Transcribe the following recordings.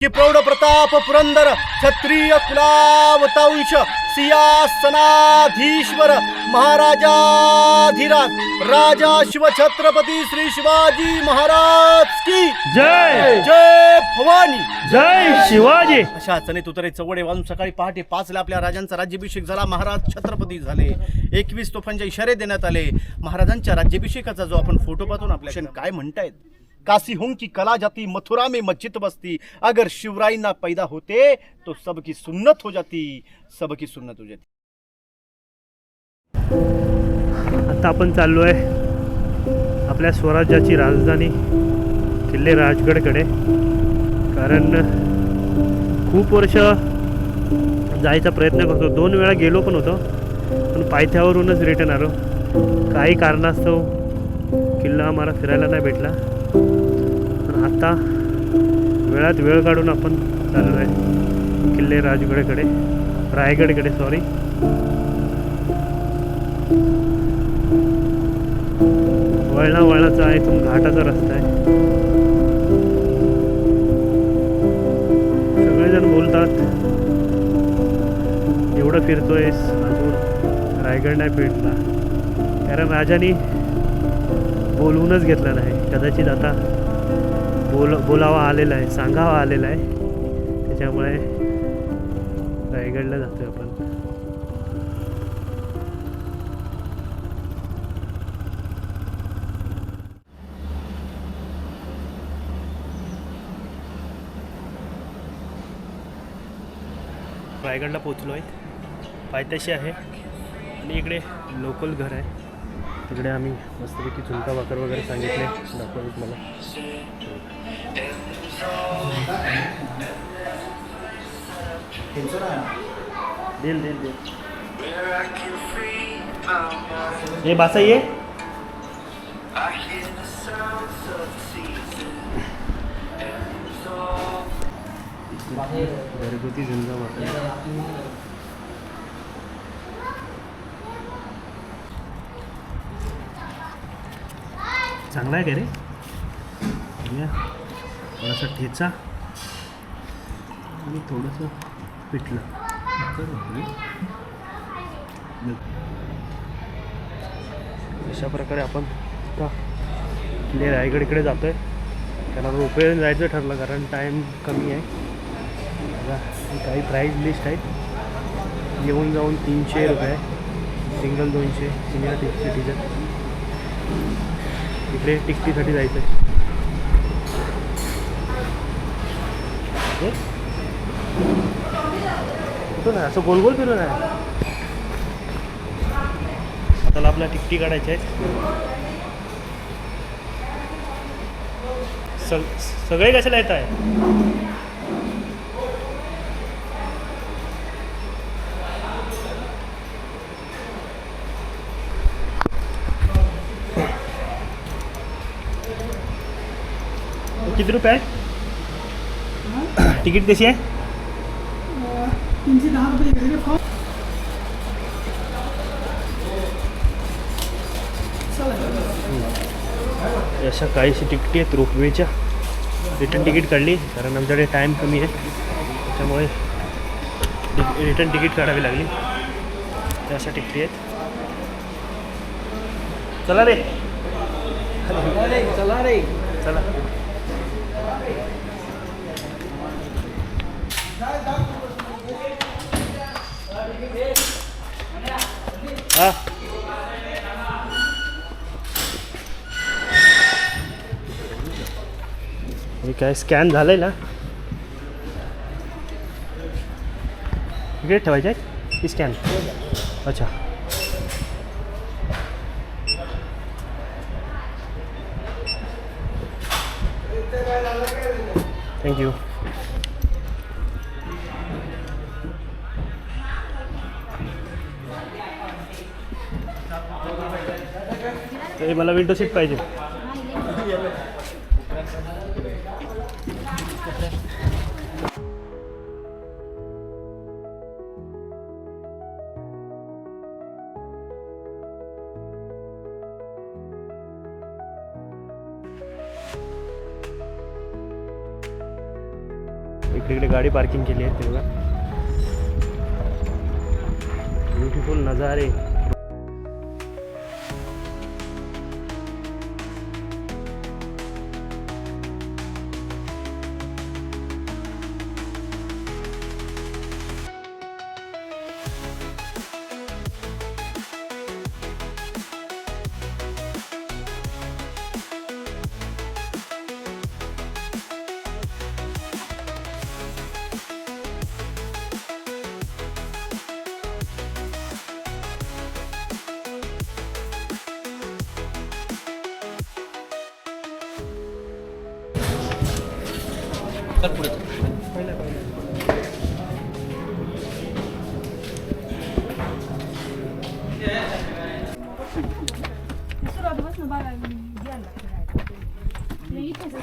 की प्रौढ प्रताप पुरंदर क्षत्रिय कुलावतांश सिंहासनाधीश्वर महाराजाधिराज राजा शिव छत्रपती श्री शिवाजी महाराज की जय जय भवानी जय शिवाजी. अशा चणे तुतरे चवडे वाजून सकाळी पहाटे 5ला आपल्या राजांचा राज्याभिषेक झाला. महाराज छत्रपती झाले. 21 तोफांचे इशारे देण्यात आले. महाराजांच्या राज्याभिषेकाचा जो आपण फोटो पाहतो ना, आपल्या काय म्हणतायत, काशी हूं की कला जाती मथुरा में मस्जिद बसती, अगर शिवराई ना पैदा होते तो सबकी सुन्नत हो जाती, सबकी सुन्नत हो जाती. आता आपण चाललो आहे आपल्या स्वराज्याची राजधानी किल्ले राजगडकडे. कारण खूप वर्ष जायचा प्रयत्न करतो. 2 वेळा गेलो पण होतो, पण पायथ्यावरूनच रिटर्न आलो. काही कारणास्तव किल्ला आम्हाला फिरायला नाही भेटला. पण आता वेळात वेळ काढून आपण चाललो आहे किल्ले रायगडकडे सॉरी. वळणाचा इथून घाटाचा रस्ता आहे. सगळेजण बोलतात एवढं फिरतोयस अजून रायगड नाही भेटला. कारण राजाने बोलवूनच घेतला नाही. कदाचित आता बोलावा आलेला आहे, सांगावा आलेला आहे. त्याच्यामुळे रायगडला जातोय आपण. रायगडला पोचलो आहे. पायथ्याशी आहे आणि इकडे लोकल घर आहे. तिकडे आम्ही मस्तपैकी झुणका भाकर वगैरे सांगितले. दाखवत मला दिल ये बासा ये घरगुती झुणका भाकर. चांगला आहे का रे? थोडासा ठेचा आणि थोडंसं पिठलं. अशा प्रकारे आपण आता किल्ले रायगडकडे जातो आहे. त्याला रोपवेने जायचं ठरलं कारण टाईम कमी आहे. बघा काही प्राईज लिस्ट आहेत. येऊन जाऊन 300 रुपये, सिंगल 200, सिनियर सिटीजन. इकडे तिकटीसाठी जायचं आहे. कुठं नाही असं गोल गोल फिरून आहे. आता आपल्या तिकटी काढायच्या आहेत. सगळे कशाला येत आहे? किती रुपये आहे तिकीट? कशी आहे? 310 रुपये. अशा काहीशी तिकिटी आहेत रोपवेच्या. रिटर्न तिकीट काढली कारण आमच्याकडे टाईम कमी आहे. त्याच्यामुळे रिटर्न तिकीट काढावी लागली. त्या अशा तिकिटी आहेत. चला रे चला. हा हे काय स्कॅन झालंय ना? इकडे ठेवायचे आहे की स्कॅन? अच्छा. थँक्यू. ते मला विंडो सीट पाहिजे. इकडे गाडी पार्किंग केली आहे तेव्हा ब्युटिफुल नजारे.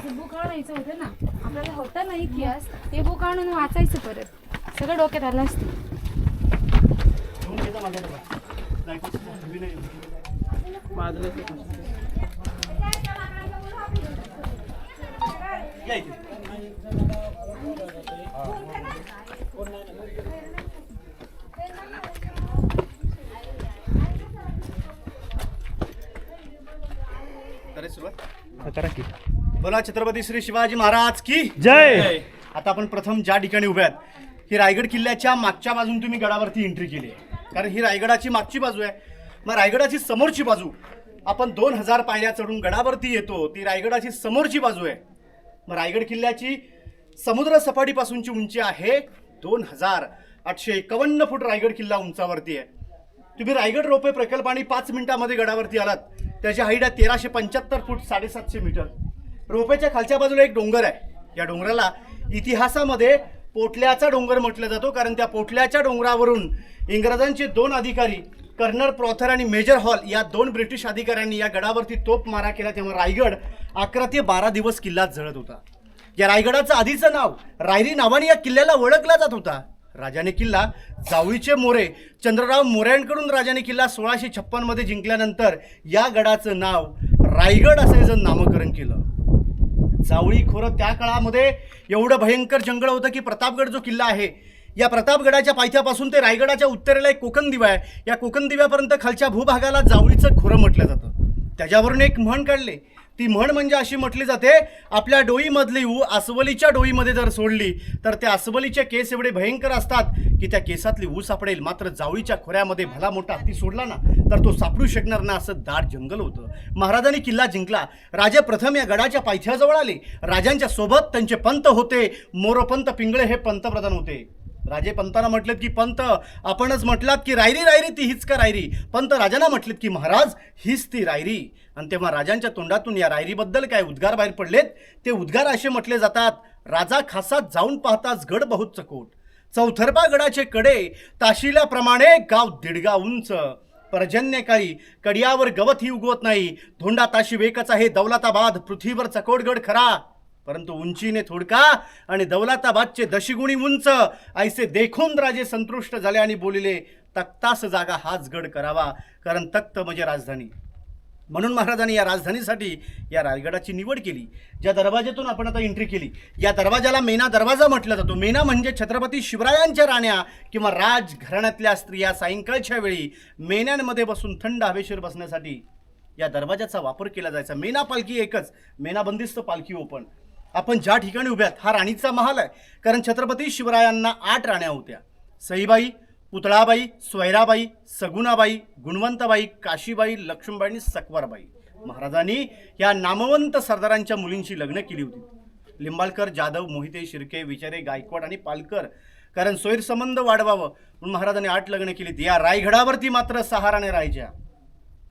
बुक आणायचं होतं ना आपल्याला होतं ना इतिहास ते बुक आणून वाचायचं परत सगळं डोक्यात आलं असतं. करा की. बोला छत्रपती श्री शिवाजी महाराज की जय. आता आपण प्रथम ज्या ठिकाणी उभे आहात ही रायगड किल्ल्याच्या मागच्या बाजून तुम्ही गडावरती एंट्री केली आहे, कारण ही रायगडाची मागची बाजू आहे. मग रायगडाची समोरची बाजू आपण 2000 पायऱ्या चढून गडावरती येतो, ती रायगडाची समोरची बाजू आहे. मग रायगड किल्ल्याची समुद्र सपाटीपासूनची उंची आहे 2851 फूट. रायगड किल्ला उंचावरती आहे. तुम्ही रायगड रोपवे प्रकल्पाने 5 मिनिटांमध्ये गडावरती आलात. त्याची हाईट आहे 1375 फूट 750 मीटर. रोपेच्या खालच्या बाजूला एक डोंगर आहे. या डोंगराला इतिहासामध्ये पोटल्याचा डोंगर म्हटलं जातो, कारण त्या पोटल्याच्या डोंगरावरून इंग्रजांचे 2 अधिकारी कर्नल प्रॉथर आणि मेजर हॉल या 2 ब्रिटिश अधिकाऱ्यांनी या गडावरती तोफ मारा केला, तेव्हा रायगड 11 ते 12 दिवस किल्ला जळत होता. या रायगडाचं आधीचं नाव रायरी नावाने या किल्ल्याला ओळखला जात होता. राजाने किल्ला जावळीचे मोरे चंद्रराव मोऱ्यांकडून राजाने किल्ला 1656 मध्ये जिंकल्यानंतर या गडाचं नाव रायगड असे जण नामकरण केलं. जावळी खोरं त्या काळामध्ये एवढं भयंकर जंगल होतं की प्रतापगड जो किल्ला आहे या प्रतापगडाच्या पायथ्यापासून ते रायगडाच्या उत्तरेला एक कोकण दिवा आहे. या कोकण दिव्यापर्यंत खालच्या भूभागाला जावळीचं खोरं म्हटलं जातं. त्याच्यावरून एक म्हण काढले. ती म्हण म्हणजे अशी म्हटली जाते, आपल्या डोईमधली ऊ अस्वलीच्या डोईमध्ये जर सोडली तर त्या अस्वलीचे केस एवढे भयंकर असतात की त्या केसातली ऊ सापडेल, मात्र जावळीच्या खोऱ्यामध्ये भला मोठा हत्ती सोडला ना तर तो सापडू शकणार ना, असं दाट जंगल होतं. महाराजांनी किल्ला जिंकला. राजे प्रथम या गडाच्या पायथ्याजवळ आले. राजांच्या सोबत त्यांचे पंत होते. मोरोपंत पिंगळे हे पंतप्रधान होते. राजे पंतांना म्हटलेत की पंत आपणच म्हटलात की रायरी रायरी ती हीच का रायरी. पंत राजांना म्हटलेत की महाराज हीच ती रायरी. आणि तेव्हा राजांच्या तोंडातून या रायरीबद्दल काय उद्गार बाहेर पडलेत. ते उद्गार असे म्हटले जातात, राजा खासात जाऊन पाहताच गड बहुत चकोट, चौथरपा गडाचे कडे ताशिल्याप्रमाणे गाव दीडगा उंच, पर्जन्यकाळी कडियावर गवतही उगवत नाही, धोंडा ताशी वेकच आहे दौलताबाद, पृथ्वीवर चकोटगड खरा परंतु उंचीने थोडका आणि दौलताबादचे दशिगुणी उंच. ऐसे देखून राजे संतुष्ट झाले आणि बोलिले, तख्तास जागा हाच गड करावा, कारण तख्त म्हणजे राजधानी. म्हणून महाराजांनी या राजधानीसाठी या रायगडाची निवड केली. ज्या दरवाज्यातून आपण आता एंट्री केली या दरवाजाला मेना दरवाजा म्हटलं जातो. मेना म्हणजे छत्रपती शिवरायांच्या राण्या किंवा राजघराण्यातल्या स्त्रिया सायंकाळच्या वेळी मेन्यांमध्ये बसून थंड हवेशीर बसण्यासाठी या दरवाजाचा वापर केला जायचा. मेना पालखी एकच, मेना बंदिस्त पालखी ओपन. आपण ज्या ठिकाणी उभ्यात हा राणीचा महाल आहे, कारण छत्रपती शिवरायांना 8 राण्या होत्या. सईबाई, पुतळाबाई, सोयराबाई, सगुणाबाई, गुणवंतबाई, काशीबाई, लक्ष्मीबाई आणि सकवारबाई. महाराजांनी या नामवंत सरदारांच्या मुलींशी लग्न केली होती. लिंबाळकर, जाधव, मोहिते, शिर्के, विचारे, गायकवाड आणि पालकर. कारण सोयरसंबंध वाढवावं म्हणून महाराजांनी 8 लग्न केली. या रायगडावरती मात्र 6 राण्या राहायच्या.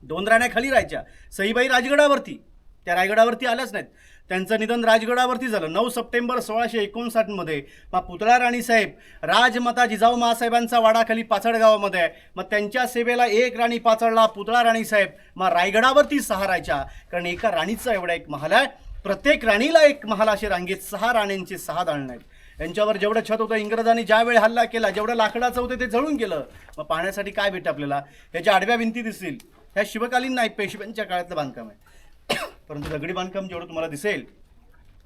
2 राण्या खाली राहायच्या. सईबाई राजगडावरती, त्या रायगडावरती आल्याच नाहीत. त्यांचं निधन राजगडावरती झालं 9 सप्टेंबर 1659 मध्ये. मग पुतळा राणीसाहेब राजमाता जिजाऊ महासाहेबांचा वाडाखाली पाचड गावामध्ये आहे. मग त्यांच्या सेवेला 1 राणी पाचडला पुतळा राणीसाहेब. मग रायगडावरती 6 राहायच्या, कारण एका राणीचा एवढा एक महाल आहे. प्रत्येक राणीला एक महाल असे रांगेत 6 राण्यांचे 6 दालनं आहेत. यांच्यावर जेवढं छत होतं इंग्रजांनी ज्यावेळी हल्ला केला, जेवढं लाकडाचं होतं ते जळून गेलं. मग पाहण्यासाठी काय भेटतं आपल्याला, ह्याच्या आडव्या भिंती दिसतील. ह्या शिवकालीन नाही, पेशव्यांच्या काळातलं बांधकाम आहे. परंतु दगडी बांधकाम जेवढं तुम्हाला दिसेल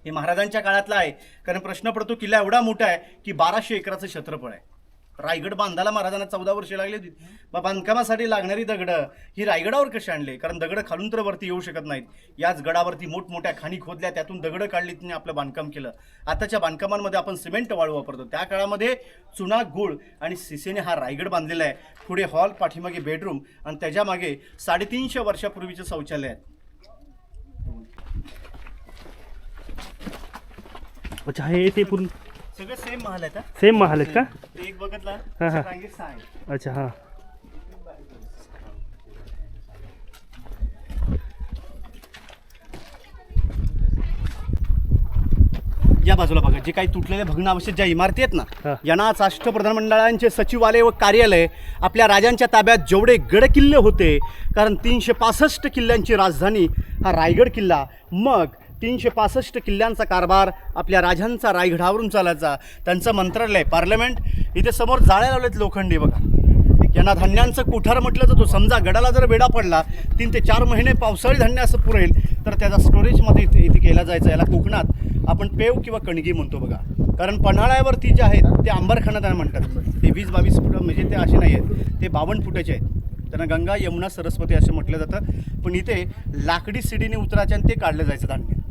हे महाराजांच्या काळातला आहे. कारण प्रश्न पडतो, किल्ला एवढा मोठा आहे की 1200 एकराचं क्षेत्रफळ आहे. रायगड बांधायला महाराजांना 14 वर्षे लागली होती. बांधकामासाठी लागणारी दगडं ही रायगडावर कशी आणले? कारण दगडं खालून तर वरती येऊ शकत नाहीत. याच गडावरती मोठमोठ्या खाणी खोदल्या, त्यातून दगडं काढली, त्यांनी आपलं बांधकाम केलं. आताच्या बांधकामांमध्ये आपण सिमेंट वाळू वापरतो, त्या काळामध्ये चुना, गुळ आणि शिसेने हा रायगड बांधलेला आहे. पुढे हॉल, पाठीमागे बेडरूम आणि त्याच्या मागे 350 वर्षापूर्वीचं शौचालय आहे. अच्छा, हे ते पूर्ण सगळे सेम महाल आहेत. सेम महाल आहेत का? ते एक बघितला हा, हा. रांगेत 6 आहे. अच्छा, हां. या बाजूला बघा, जे काही तुटलेल्या भग्नावशेष ज्या इमारती आहेत हा. ना, यांनाच अष्टप्रधान मंडळांचे सचिवालय व कार्यालय. आपल्या राजांच्या ताब्यात जेवढे गड किल्ले होते, कारण 365 किल्ल्यांची राजधानी हा रायगड किल्ला. मग 365 किल्ल्यांचा कारभार आपल्या राजांचा रायगडावरून चालायचा. त्यांचं मंत्रालय, पार्लमेंट. इथे समोर जाळ्या लावलेत लोखंडी बघा. यांना धान्यांचं कोठार म्हटलं जातो. समजा गडाला जर वेढा पडला, 3 ते 4 महिने पावसाळी धान्य असं पुरेल, तर त्याचा स्टोरेजमध्ये इथे केला जायचा. याला कोकणात आपण पेव किंवा कणगी म्हणतो बघा. कारण पन्हाळ्यावरती जे आहेत ते अंबरखाना त्यांना म्हणतात. ते 20-22 फुटं, म्हणजे ते असे नाही आहेत, ते 52 फुटाचे आहेत. त्यांना गंगा, यमुना, सरस्वती असं म्हटलं जातं. पण इथे लाकडी सिडीने उतरायचे आणि ते काढलं जायचं धान्य.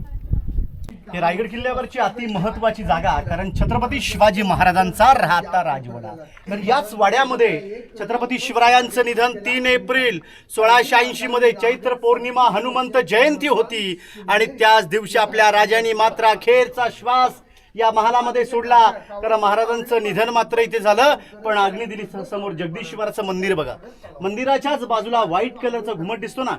हे रायगड किल्ल्यावरची अति महत्वाची जागा, कारण छत्रपती शिवाजी महाराजांचा राहता राजवाडा. तर याच वाड्यामध्ये छत्रपती शिवरायांचं निधन 3 एप्रिल 1680 मध्ये चैत्र पौर्णिमा हनुमंत जयंती होती. आणि त्याच दिवशी आपल्या राजांनी मात्र अखेरचा श्वास या महालामध्ये सोडला. तर महाराजांचं निधन मात्र इथे झालं. पण अग्नी दिली समोर जगदीश्वराचं मंदिर बघा. मंदिराच्याच बाजूला व्हाईट कलरचा घुमट दिसतो ना,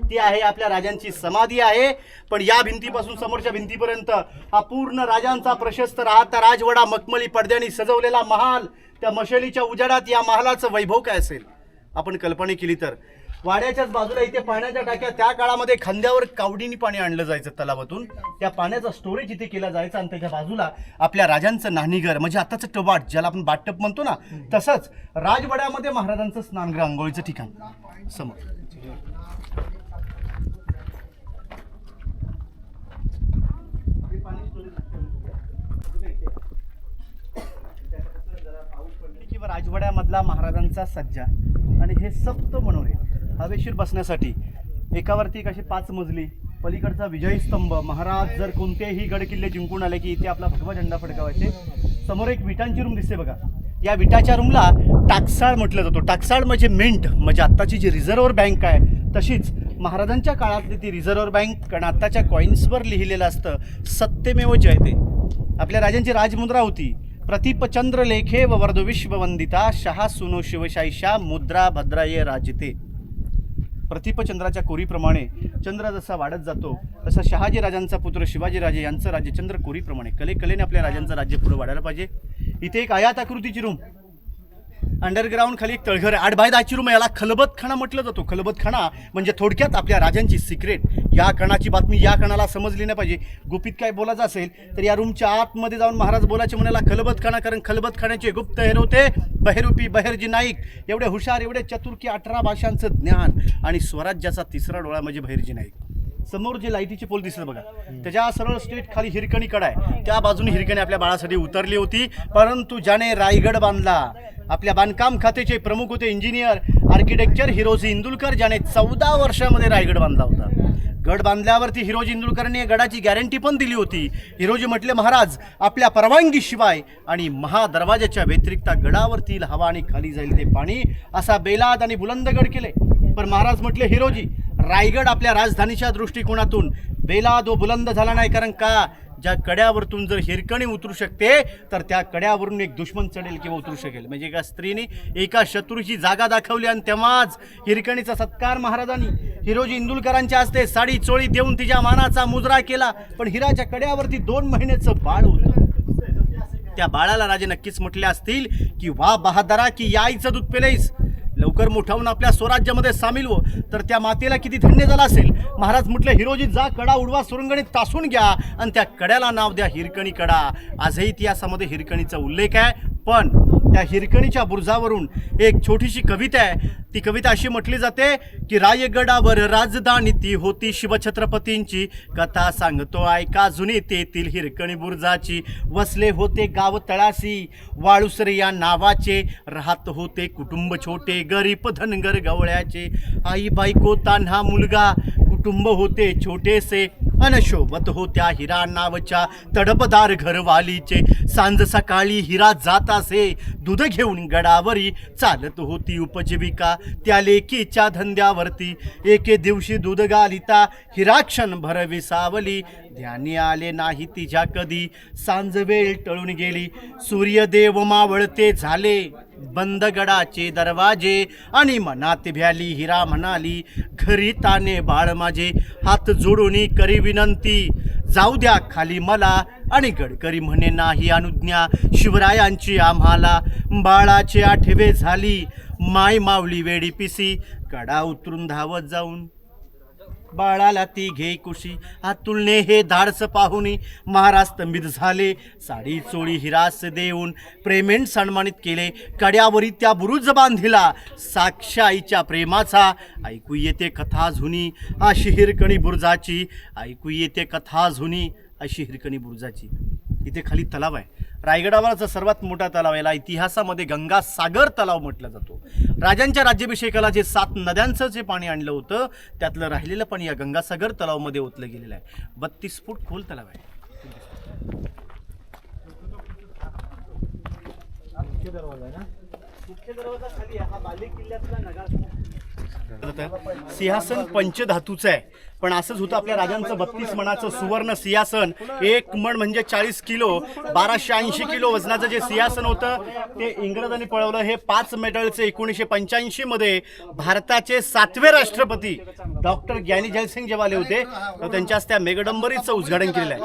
ती आहे आपल्या राजांची समाधी आहे. पण या भिंतीपासून समोरच्या भिंतीपर्यंत हा पूर्ण राजांचा प्रशस्त राहता राजवाडा, मखमली पडद्याने सजवलेला महाल. त्या मशालीच्या उजाडात या महालाचं वैभव काय असेल आपण कल्पना केली तर. वाड्याच्याच बाजूला इथे पाण्याच्या टाक्या. त्या काळामध्ये खांद्यावर कावडीनी पाणी आणलं जायचं तलावातून. त्या पाण्याचा स्टोरेज इथे केला जायचा. आणि त्याच्या बाजूला आपल्या राजांचं नाणीघर, म्हणजे आताचं टबाट, ज्याला आपण बाटप म्हणतो ना, तसंच राजवाड्यामध्ये महाराजांचं स्नानगृह, आंघोळीचं ठिकाण समोर. किंवा राजवाड्यामधला महाराजांचा सज्जा आणि हे सप्त मनोरे हवेशीर बसण्यासाठी. एकावरती एक अशी 5 मजली, पलीकडचा विजयी स्तंभ. महाराज जर कोणतेही गड किल्ले जिंकून आले की इथे आपला भगवा झेंडा फडकावायचे. समोर एक विटांची रूम दिसते बघा. या विटाच्या रूमला टाकसाळ म्हटलं जातो. टाकसाळ म्हणजे मिंट, म्हणजे आत्ताची जी रिझर्व्ह बँक आहे तशीच महाराजांच्या काळातली ती रिझर्व्ह बँक. कारण आत्ताच्या कॉईन्सवर लिहिलेलं असतं सत्यमेव जयते. आपल्या राजांची राजमुद्रा होती. प्रतिपचंद्र लेखे व वर्ध विश्ववंदिता, शहा सुनो शिवशाहीशा, मुद्रा भद्राये राजते. प्रतिपचंद्राच्या कोरीप्रमाणे चंद्र जसा वाढत जातो तसा शहाजी राजांचा पुत्र शिवाजीराजे यांचं राज्य चंद्र कोरीप्रमाणे कलेने आपल्या राजांचं राज्य पुढे वाढायला पाहिजे. इथे एक आयाताकृतीची रूम, अंडरग्राऊंड खाली एक तळघर आहे. 8x10ची रूम. याला खलबतखाना म्हटलं जातो. खलबतखाना म्हणजे थोडक्यात आपल्या राजांची सिक्रेट. या कणाची बातमी या कणाला समजली नाही पाहिजे. गुपित काय बोलायचं असेल तर या रूमच्या आतमध्ये जाऊन महाराज बोलायचे म्हणाला खलबतखाना. कारण खलबतखान्याचे गुप्त हेर होते बहिरूपी बहिर्जी नाईक. एवढे हुशार, एवढे चतुर की 18 भाषांचं ज्ञान. आणि स्वराज्याचा तिसरा डोळा म्हणजे बहिर्जी नाईक. समोर जे लाईटीचे पोल दिसत बघा, त्याच्या सरळ स्ट्रेट खाली हिरकणी कडा आहे. त्या बाजूने हिरकणी आपल्या बाळासाठी उतरली होती. परंतु ज्याने रायगड बांधला, आपल्या बांधकाम खात्याचे प्रमुख होते इंजिनियर, आर्किटेक्चर हिरोजी इंदुलकर, ज्याने 14 वर्षामध्ये रायगड बांधला होता. गड बांधल्यावरती हिरोजी इंदुलकरने गडाची गॅरंटी पण दिली होती. हिरोजी म्हटले, महाराज आपल्या परवानगीशिवाय आणि महादरवाजाच्या व्यतिरिक्त गडावरती हवा आणि खाली जाईल ते पाणी, असा बेलाद आणि बुलंदगड केले. पण महाराज म्हटले, हिरोजी रायगड आपल्या राजधानीच्या दृष्टिकोनातून बेलाद व बुलंद झाला नाही. कारण का, ज्या कड्यावरतून जर हिरकणी उतरू शकते तर त्या कड्यावरून एक दुश्मन चढेल किंवा उतरू शकेल. म्हणजे एका स्त्रीने एका शत्रूची जागा दाखवली आणि तेव्हाच हिरकणीचा सत्कार महाराजांनी हिरोजी इंदुलकरांच्या हस्ते साडी चोळी देऊन तिच्या मानाचा मुजरा केला. पण हिराच्या कड्यावरती 2 महिन्याचं बाळ होतं. त्या बाळाला राजे नक्कीच म्हटले असतील की वा बहादरा की या आईचं दूध पेलेस, लवकर मोठा होऊन आपल्या स्वराज्यामध्ये सामील हो. तर त्या मातेला किती धन्य झाला असेल. महाराज म्हटले, हिरोजी जा कडा उडवा, सुरंगणीत तासून घ्या आणि त्या कड्याला नाव द्या हिरकणी कडा. आजही इतिहासामध्ये हिरकणीचा उल्लेख आहे. पण त्या हिरकणीच्या बुरुजावरून एक छोटीशी कविता आहे. ती कविता अशी म्हटली जाते की रायगडावर राजधानी ती होती शिवछत्रपतींची, कथा सांगतो ऐका जुनी तेथील हिरकणी बुरुजाची. वसले होते गाव तळाशी वाळुसर या नावाचे, राहत होते कुटुंब छोटे गरीब धनगर गवळ्याचे. आई बायको तान्हा मुलगा कुटुंब होते छोटेसे, अनशोभत होत्या हिरा नावच्या तडपदार घरवालीचे. सांज सकाळी हिरा जात असे दूध घेऊन गडावरी, चालत होती उपजीविका त्या लेकीच्या धंद्यावरती. एके दिवशी दूध गालिता हिरा क्षणभर विसावली, ध्यानी आले नाही तिच्या कधी सांज वेळ टळून गेली. सूर्यदेव मावळते झाले बंद गडाचे दरवाजे, आणि मनात भ्याली हिरा म्हणाली घरी ताने बाळ माझे. हात जोडून करी विनंती जाऊ द्या खाली मला, आणि गडकरी म्हणे नाही अनुज्ञा शिवरायांची आम्हाला. बाळाचे आठवे झाली माय मावली वेडी पिसी, कडा उतरून धावत जाऊन बाळाला ती घे कुशी. अतुलने हे धाडस पाहुनी महाराज स्तंभित झाले, साडी चोळी हिरास देऊन प्रेमेन सन्मानित केले. कड्यावरी त्या बुरुज बांधिला साक्ष आईच्या प्रेमाचा, ऐकू येते कथा जुनी अशी हिरकणी बुरुजाची. ऐकू येते कथा जुनी अशी हिरकणी बुरुजाची. इथे खाली तलाव आहे, रायगडावरचा सर्वात मोठा तलाव, याला इतिहासामध्ये गंगासागर तलाव म्हटलं जातो. राजांच्या राज्याभिषेकाला जे 7 नद्यांचं जे पाणी आणलं होतं त्यातलं राहिलेलं पाणी या गंगासागर तलावामध्ये ओतलं गेलेलं आहे. 32 फूट खोल तलाव आहे. मुख्य दरवाजा खाली आहे, हा बाले किल्ल्यातला नगार. सिंहासन पंचधातूचं आहे, पण असंच होतं आपल्या राजांचं 32 मणाचं सुवर्ण सिंहासन. 1 मण म्हणजे 40 किलो, 1280 किलो वजनाचं जे सिंहासन होतं ते इंग्रजांनी पळवलं. हे 5 मेटलचे 1985 मध्ये भारताचे 7वे राष्ट्रपती डॉक्टर ज्ञानी जयसिंग जेव्हा आले होते तर त्यांच्याच त्या मेघडंबरीचं उद्घाटन केलेलं आहे.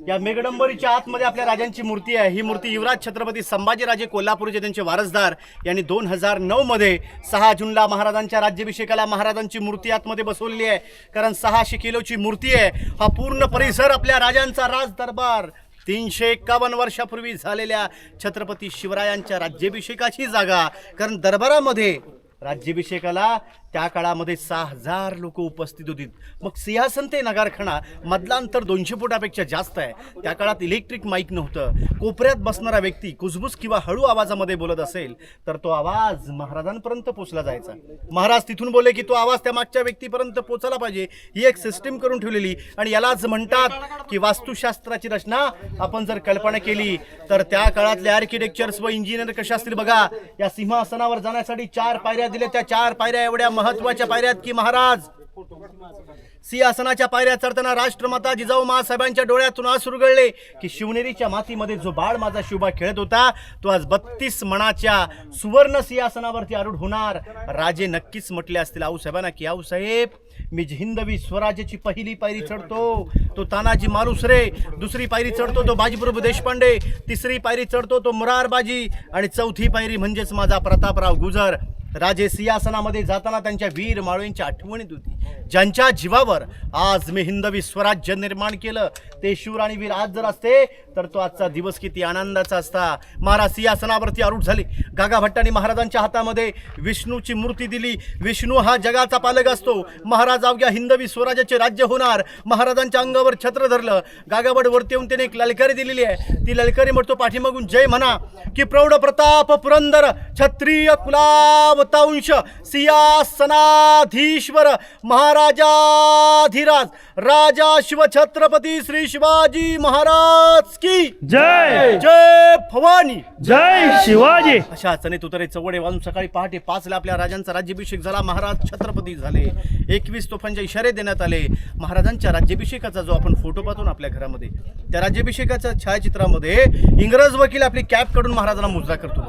या मेघडंबरीच्या आतमध्ये आपल्या राजांची मूर्ती आहे. ही मूर्ती युवराज छत्रपती संभाजीराजे कोल्हापूरचे त्यांचे वारसदार यांनी 2009 मध्ये 6 जूनला महाराजांच्या राज्याभिषेकाला महाराजांची मूर्ती आतमध्ये बसवलेली आहे. कारण 600 किलोची मूर्ती आहे. हा पूर्ण परिसर आपल्या राजांचा राज दरबार 351 वर्षापूर्वी झालेल्या छत्रपती शिवरायांच्या राज्याभिषेकाची जागा. कारण दरबारामध्ये राज्याभिषेकाला त्या काळामध्ये 6000 लोक उपस्थित होती. मग सिंहासन ते नगारखाना मधला अंतर 200 फुटापेक्षा जास्त आहे. त्या काळात इलेक्ट्रिक माईक नव्हतं. कोपऱ्यात बसणारा व्यक्ती कुजबुज किंवा हळू आवाजामध्ये बोलत असेल तर तो आवाज महाराजांपर्यंत पोचला जायचा. महाराज तिथून बोलले की तो आवाज त्या मागच्या व्यक्तीपर्यंत पोचायला पाहिजे. ही एक सिस्टीम करून ठेवलेली, आणि यालाच म्हणतात की वास्तुशास्त्राची रचना आपण जर कल्पना केली तर त्या काळातले आर्किटेक्चर्स व इंजिनियर कशा असतील बघा. या सिंहासनावर जाण्यासाठी 4 पायऱ्या दिल्या. त्या 4 पायऱ्या एवढ्या महत्वाच्या पायऱ्यात की महाराज सिंहासनाच्या पायऱ्या चढताना राष्ट्रमाता जिजाऊ महासाहेबांच्या डोळ्यातून अश्रू गळले की शिवनेरीच्या मातीमध्ये जो बाळ माझा शिवबा खेळत होता तो आज 32 मणाच्या सुवर्ण सिंहासनावरती आरूढ होणार. राजे नक्कीच म्हटले असतील आऊसाहेबांना की आऊसाहेब मी हिंदवी स्वराज्याची पहिली पायरी चढतो तो तानाजी मालुसरे, दुसरी पायरी चढतो तो बाजीप्रभू देशपांडे, तिसरी पायरी चढतो तो मुरारबाजी, आणि चौथी पायरी म्हणजेच माझा प्रतापराव गुजर. राजे सिंहासनामध्ये जाताना त्यांच्या वीर माळोईंच्या आठवणीत होती. ज्यांच्या जीवावर आज मी हिंदवी स्वराज्य निर्माण केलं ते शूर आणि वीर आज जर असते तर तो आजचा दिवस किती आनंदाचा असता. महाराज सिंहासनावरती आरूढ झाले. गागाभट्टांनी महाराजांच्या हातामध्ये विष्णूची मूर्ती दिली. विष्णू हा जगाचा पालक असतो. महाराज अवघ्या हिंदवी स्वराज्याचे राज्य होणार. महाराजांच्या अंगावर छत्र धरलं. गागाभट वरती येऊन त्याने एक ललकारी दिलेली आहे. ती ललकारी म्हणतो पाठीमागून जय म्हणा की प्रौढ प्रताप पुरंदर क्षत्रिय कुलावतांश सिंहासनाधीश्वर महाराजाधिराज राजा शिवछत्रपती श्री शिवाजी महाराज की जय. जय भवानी, जय शिवाजी. अशा चणेत उतरे चवडे वाजून सकाळी पहाटे 5ला आपल्या राजांचा राज्याभिषेक झाला. महाराज छत्रपती झाले. 21 तोफांचे इशारे देण्यात आले. महाराजांच्या राज्याभिषेकाचा जो आपण फोटो पाहतो ना आपल्या घरामध्ये, त्या राज्याभिषेकाच्या छायाचित्रामध्ये इंग्रज वकील आपली कॅप काढून महाराजांना मुजरा करतो.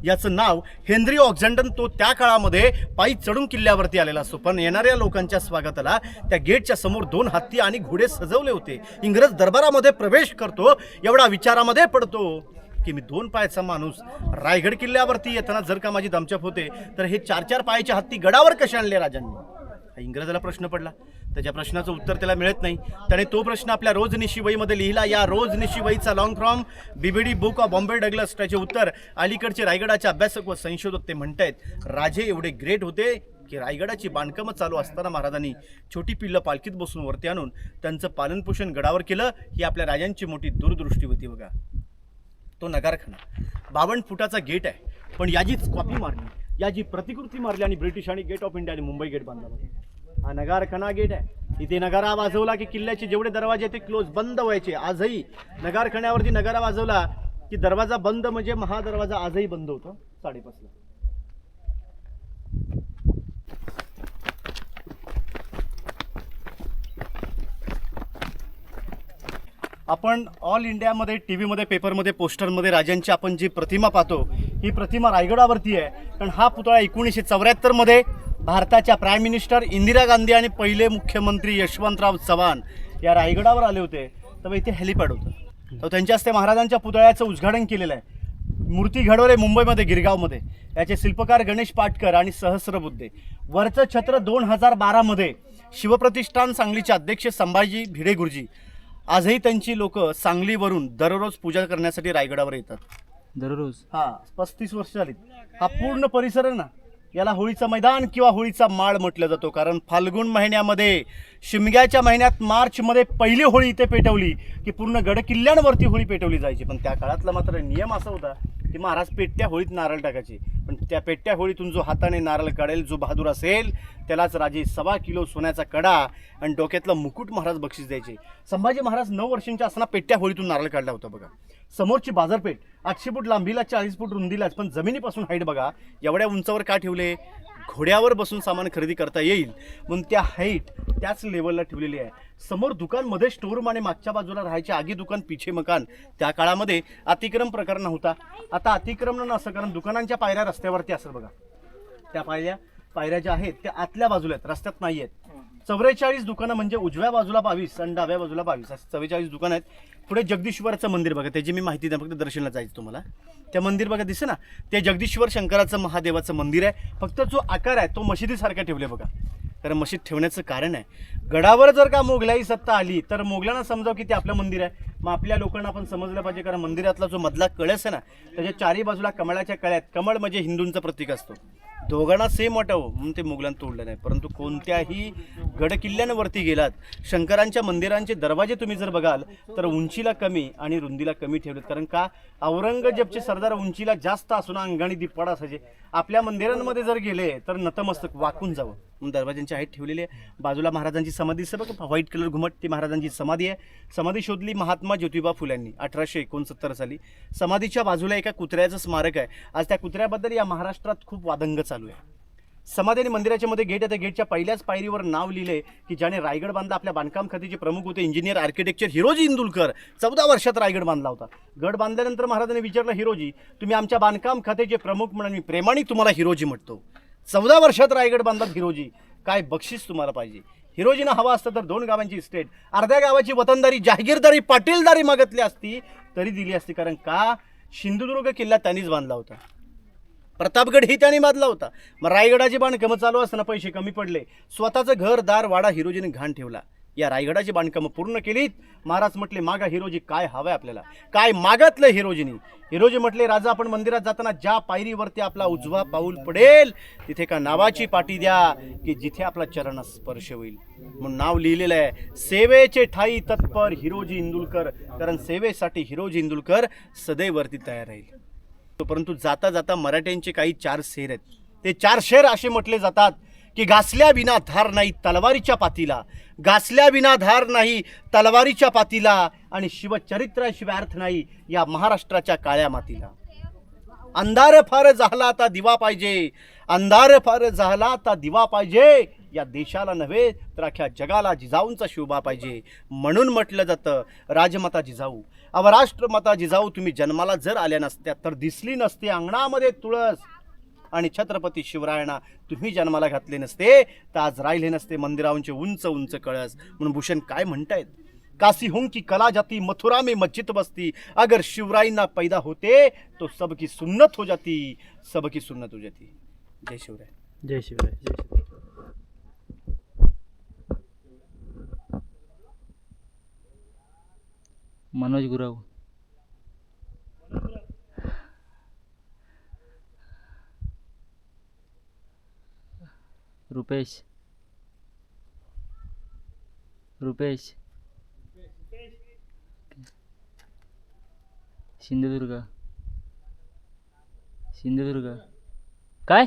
याचं नाव हेनरी ऑक्झॅंडन. तो त्या काळामध्ये पायी चढून किल्ल्यावरती आलेला असतो. पण येणाऱ्या लोकांच्या स्वागताला त्या गेटच्या समोर 2 हत्ती आणि घोडे सजवले होते. इंग्रज दरबारामध्ये प्रवेश करतो एवढा विचारामध्ये पडतो की मी 2 पायाचा माणूस रायगड किल्ल्यावरती येताना जर का माझी दमछाक होते तर हे 4-4 पायाचे हत्ती गडावर कसे आणले राजांनी. हा इंग्रजाला प्रश्न पडला, त्याच्या प्रश्नाचं उत्तर त्याला मिळत नाही. त्याने तो प्रश्न आपल्या रोजनिशी वहीमध्ये लिहिला. या रोजनिशी वहीचा long from BBD book of Bombay Douglas. त्याचे उत्तर अलीकडचे रायगडाचे अभ्यासक व संशोधक ते म्हणतायत राजे एवढे ग्रेट होते की रायगडाची बांधकामं चालू असताना महाराजांनी छोटी पिल्लं पालखीत बसून वरती आणून त्यांचं पालनपोषण गडावर केलं. ही आपल्या राजांची मोठी दूरदृष्टी होती बघा. तो नगारखाना 52 फुटाचा गेट आहे, पण याचीच कॉपी मारली, याची प्रतिकृती मारली आणि ब्रिटिशांनी गेट ऑफ इंडिया आणि मुंबई गेट बांधला. हा नगारखाना गेट आहे. इथे नगारा वाजवला की किल्ल्याचे जेवढे दरवाजे ते क्लोज बंद व्हायचे. आजही नगारखान्यावरती नगारा वाजवला की दरवाजा बंद म्हणजे महादरवाजा आजही बंद होतो 5:30 ला. आपण ऑल इंडियामध्ये टी व्हीमध्ये पेपरमध्ये पोस्टरमध्ये राजांची आपण जी प्रतिमा पाहतो ही प्रतिमा रायगडावरती आहे. कारण हा पुतळा 1974 भारताच्या प्राईम मिनिस्टर इंदिरा गांधी आणि पहिले मुख्यमंत्री यशवंतराव चव्हाण या रायगडावर आले होते. तेव्हा इथे हेलिपॅड होतं. तर त्यांच्या हस्ते महाराजांच्या पुतळ्याचं उद्घाटन केलेलं आहे. मूर्ती घडवले मुंबईमध्ये गिरगावमध्ये. याचे शिल्पकार गणेश पाटकर आणि सहस्रबुद्धे. वरचं छत्र 2012 शिवप्रतिष्ठान सांगलीचे अध्यक्ष संभाजी भिडे गुरुजी. आजही त्यांची लोक सांगलीवरून दररोज पूजा करण्यासाठी रायगडावर येतात. दररोज? हा, 35 वर्ष झाली. हा पूर्ण परिसर आहे ना, याला होळीचं मैदान किंवा होळीचा माळ म्हटलं जातो. कारण फाल्गुन महिन्यामध्ये, शिमग्याच्या महिन्यात मार्चमध्ये पहिली होळी इथे पेटवली की पूर्ण गड किल्ल्यांवरती होळी पेटवली जायची. पण त्या काळातला मात्र नियम असा होता की महाराज पेट्या होळीत नारळ टाकायचे. पण त्या पेट्या होळीतून जो हाताने नारळ काढेल, जो बहादूर असेल त्यालाच राजे 1.25 किलो सोन्याचा कडा आणि डोक्यातलं मुकुट महाराज बक्षीस द्यायचे. संभाजी महाराज 9 वर्षांच्या असताना पेट्या होळीतून नारळ काढला होता बघा. समोरची बाजारपेठ 800 फूट लांबीला, 40 फूट रुंदीलाच, पण जमिनीपासून हाईट बघा एवढ्या उंचावर का ठेवले? घोड्यावर बसून सामान खरेदी करता येईल म्हणून त्या हाईट त्याच लेवलला ठेवलेली आहे. समोर दुकान, मध्ये स्टोरूम आणि मागच्या बाजूला राहायचे आगी दुकान, पिछे मकान. त्या काळामध्ये अतिक्रम प्रकरण नव्हता. आता अतिक्रमण नसतं कारण दुकानांच्या पायऱ्या रस्त्यावरती असतात बघा. त्या पायऱ्या ज्या आहेत त्या आतल्या बाजूला आहेत, रस्त्यात नाही आहेत. 44 दुकानं म्हणजे उजव्या बाजूला 22 आणि डाव्या बाजूला 22 असे 44 दुकानं आहेत. पुढे जगदीश्वराचं मंदिर बघा, त्याची मी माहिती द्या, फक्त दर्शनाला जायचं तुम्हाला. त्या मंदिर बघा दिसे ना, ते जगदीश्वर शंकराचं महादेवाचं मंदिर आहे. फक्त जो आकार आहे तो मशिदीसारखा ठेवले बघा. कारण मशीद ठेवण्याचं कारण आहे, गडावर जर का मोगलाई सत्ता आली तर मोगलांना समजावं की ते आपलं मंदिर आहे. मग आपल्या लोकांना आपण समजलं पाहिजे. कारण मंदिरातला जो मधला कळस आहे ना, त्याच्या चारी बाजूला कमळाच्या कळ्यात, कमळ म्हणजे हिंदूंचं प्रतीक असतो. दोघांना सेम वाटावं म्हणून ते मोगलांना तोडलं नाही. परंतु कोणत्याही गड किल्ल्यांवरती गेलात, शंकरांच्या मंदिरांचे दरवाजे तुम्ही जर बघाल तर उंचीला कमी आणि रुंदीला कमी ठेवलेत. कारण का? औरंगजेबचे सरदार उंचीला जास्त असून अंगाणी दिप्पाड असायचे. आपल्या मंदिरांमध्ये जर गेले तर नतमस्तक वाकून जावं म्हणून दरवाज्यांची हाईट ठेवलेली आहे. बाजूला महाराजांची समाधी दिसते बघा, व्हाईट कलर घुमट, ती महाराजांची समाधी आहे. समाधी शोधली महात्मा ज्योतिबा फुल्यांनी 1869 साली. समाधीच्या बाजूला एका कुत्र्याचं स्मारक आहे. आज त्या कुत्र्याबद्दल या महाराष्ट्रात खूप वादंग चालू आहे. समाधी आणि मंदिराच्या मध्ये गेट आहे. त्या गेटच्या पहिल्याच पायरीवर नाव लिहिले की ज्याने रायगड बांधला, आपल्या बांधकाम खात्याचे प्रमुख होते इंजिनियर आर्किटेक्चर हिरोजी इंदुलकर. 14 वर्षात रायगड बांधला होता. गड बांधल्यानंतर महाराजांनी विचारलं, हिरोजी तुम्ही आमच्या बांधकाम खात्याचे प्रमुख म्हणून मी प्रेमाने तुम्हाला हिरोजी म्हणतो. 14 वर्षात रायगड बांधलात हिरोजी, काय बक्षीस तुम्हाला पाहिजे? हिरोजीनं हवा असतं तर 2 गावांची इस्टेट, अर्ध्या गावाची वतनदारी, जहागीरदारी, पाटीलदारी मागितली असती तरी दिली असती. कारण का? सिंधुदुर्ग किल्ला त्यांनीच बांधला होता, प्रतापगड ही त्यांनी बांधला होता. मग रायगडाची बांधकामं चालू असताना पैसे कमी पडले, स्वतःचं घर दार वाडा हिरोजीने घाण ठेवला. या रायगडाची बांधकामं पूर्ण केलीत. महाराज म्हटले, मागा हिरोजी, काय हवंय आपल्याला? काय मागतलं हिरोजीने? हिरोजी म्हटले, राजा आपण मंदिरात जाताना ज्या पायरीवरती आपला उजवा पाऊल पडेल तिथे का नावाची पाटी द्या की जिथे आपला चरण स्पर्श होईल. म्हणून नाव लिहिलेलं आहे, सेवेचे ठाई तत्पर हिरोजी इंदुलकर. कारण सेवेसाठी हिरोजी इंदुलकर सदैवरती तयार राहील. परंतु जाता जाता मराठ्यांचे काही 4 शेर आहेत. ते 4 शेर असे म्हटले जातात की घासल्या विना धार नाही तलवारीच्या पातीला, घासल्या विना धार नाही तलवारीच्या पातीला, आणि शिवचरित्राशिवाय अर्थ नाही या महाराष्ट्राच्या काळ्या मातीला. अंधार फार झाला आता दिवा पाहिजे, अंधार फार झाला आता दिवा पाहिजे, या देशाला नव्हे तर अख्ख्या जगाला जिजाऊंचा शोभा पाहिजे. म्हणून म्हटलं जातं, राजमाता जिजाऊ, अवराष्ट्रमाता जिजाऊ तुम्ही जन्माला जर आल्या नसत्या तर दिसली नसते अंगणामध्ये तुळस, आणि छत्रपती शिवरायांना तुम्ही जन्माला घातले नसते तर आज राहिले नसते मंदिरांचे उंच उंच कळस. म्हणून भूषण काय म्हणतायत, काशी हों की कला जाती, मथुरा में मस्जिद बसती, अगर शिवराय ना पैदा होते तो सबकी सुन्नत हो जाती, सबकी सुन्नत हो जाती. जय शिवराय. जय शिवराय. जय शिवराय. मनोज गुरव. रुपेश. सिंधुदुर्ग. काय?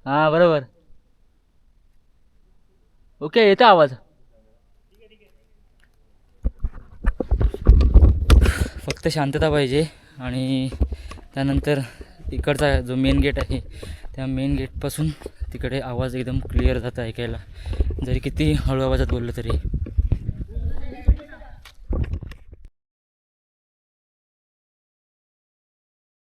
हां बरोबर. ओके, येतो आवाज. फक्त शांतता पाहिजे. आणि त्यानंतर इकडचा जो मेन गेट आहे त्या मेन गेटपासून तिकडे आवाज एकदम क्लिअर जाता ऐकायला, जरी किती हळू आवाजात बोललं तरी.